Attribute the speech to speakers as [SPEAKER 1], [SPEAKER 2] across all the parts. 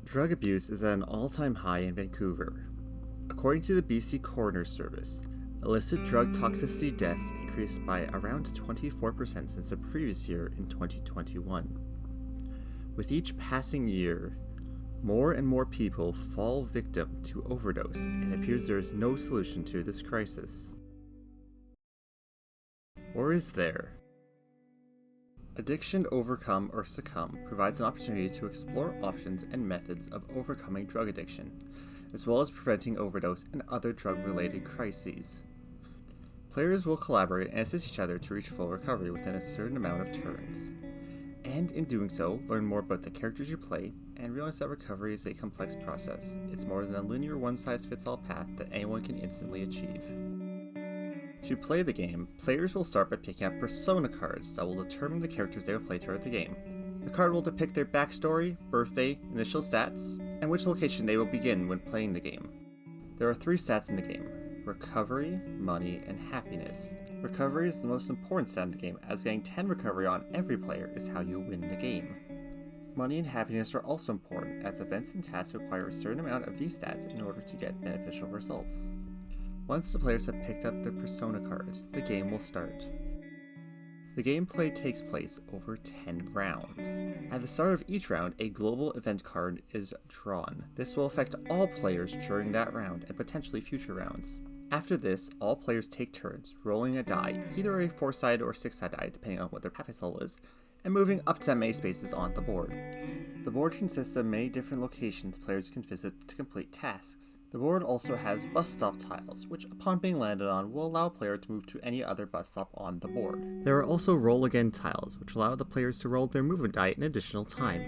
[SPEAKER 1] Drug abuse is at an all-time high in Vancouver. According to the BC Coroner Service, illicit drug toxicity deaths increased by around 24% since the previous year in 2021. With each passing year, more and more people fall victim to overdose, and it appears there is no solution to this crisis. Or is there? Addiction Overcome or Succumb provides an opportunity to explore options and methods of overcoming drug addiction, as well as preventing overdose and other drug-related crises. Players will collaborate and assist each other to reach full recovery within a certain amount of turns, and in doing so, learn more about the characters you play and realize that recovery is a complex process. It's more than a linear one-size-fits-all path that anyone can instantly achieve. To play the game, players will start by picking up persona cards that will determine the characters they will play throughout the game. The card will depict their backstory, birthday, initial stats, and which location they will begin when playing the game. There are 3 stats in the game: recovery, money, and happiness. Recovery is the most important stat in the game, as getting 10 recovery on every player is how you win the game. Money and happiness are also important, as events and tasks require a certain amount of these stats in order to get beneficial results. Once the players have picked up their persona cards, the game will start. The gameplay takes place over 10 rounds. At the start of each round, a global event card is drawn. This will affect all players during that round and potentially future rounds. After this, all players take turns rolling a die, either a 4-sided or 6-sided die depending on what their happiness level is, and moving up to many spaces on the board. The board consists of many different locations players can visit to complete tasks. The board also has bus stop tiles, which upon being landed on will allow a player to move to any other bus stop on the board. There are also roll again tiles, which allow the players to roll their movement die an additional time.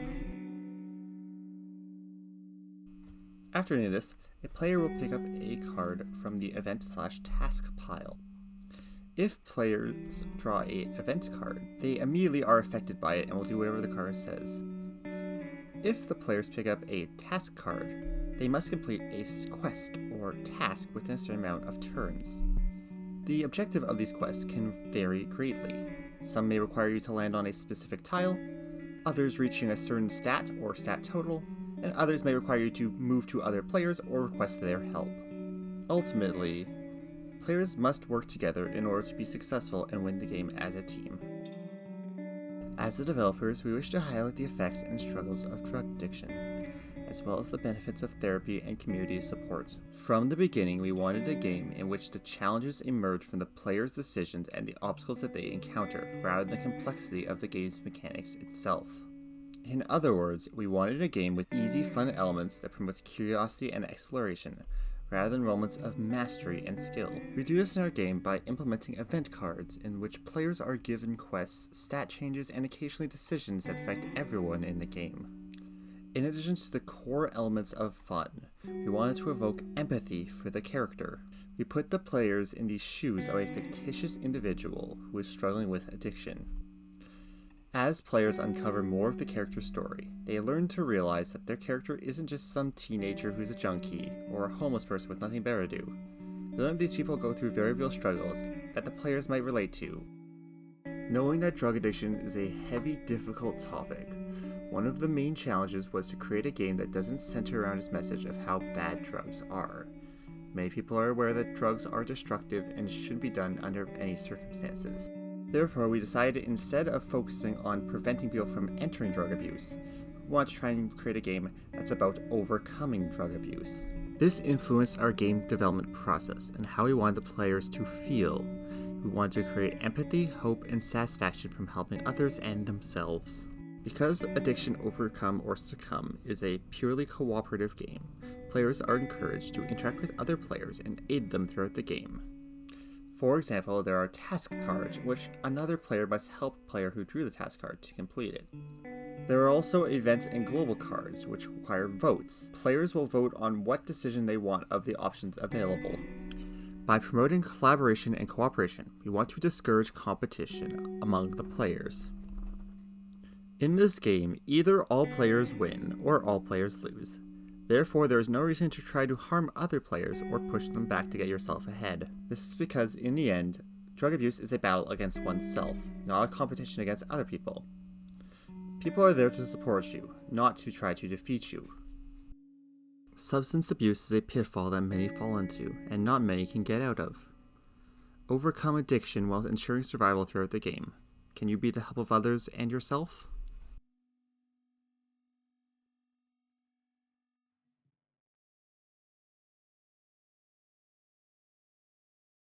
[SPEAKER 1] After any of this, a player will pick up a card from the event/task pile. If players draw an event card, they immediately are affected by it and will do whatever the card says. If the players pick up a task card, they must complete a quest or task within a certain amount of turns. The objective of these quests can vary greatly. Some may require you to land on a specific tile, others reaching a certain stat or stat total, and others may require you to move to other players or request their help. Ultimately, players must work together in order to be successful and win the game as a team. As the developers, we wish to highlight the effects and struggles of drug addiction, as well as the benefits of therapy and community support. From the beginning, we wanted a game in which the challenges emerge from the players' decisions and the obstacles that they encounter, rather than the complexity of the game's mechanics itself. In other words, we wanted a game with easy, fun elements that promotes curiosity and exploration, rather than moments of mastery and skill. We do this in our game by implementing event cards, in which players are given quests, stat changes, and occasionally decisions that affect everyone in the game. In addition to the core elements of fun, we wanted to evoke empathy for the character. We put the players in the shoes of a fictitious individual who is struggling with addiction. As players uncover more of the character's story, they learn to realize that their character isn't just some teenager who's a junkie, or a homeless person with nothing better to do. They learn these people go through very real struggles that the players might relate to. Knowing that drug addiction is a heavy, difficult topic, one of the main challenges was to create a game that doesn't center around its message of how bad drugs are. Many people are aware that drugs are destructive and shouldn't be done under any circumstances. Therefore, we decided instead of focusing on preventing people from entering drug abuse, we want to try and create a game that's about overcoming drug abuse. This influenced our game development process and how we wanted the players to feel. We wanted to create empathy, hope, and satisfaction from helping others and themselves. Because Addiction Overcome or Succumb is a purely cooperative game, players are encouraged to interact with other players and aid them throughout the game. For example, there are task cards, which another player must help the player who drew the task card to complete it. There are also events and global cards, which require votes. Players will vote on what decision they want of the options available. By promoting collaboration and cooperation, we want to discourage competition among the players. In this game, either all players win or all players lose. Therefore, there is no reason to try to harm other players or push them back to get yourself ahead. This is because, in the end, drug abuse is a battle against oneself, not a competition against other people. People are there to support you, not to try to defeat you. Substance abuse is a pitfall that many fall into, and not many can get out of. Overcome addiction while ensuring survival throughout the game. Can you be the help of others and yourself?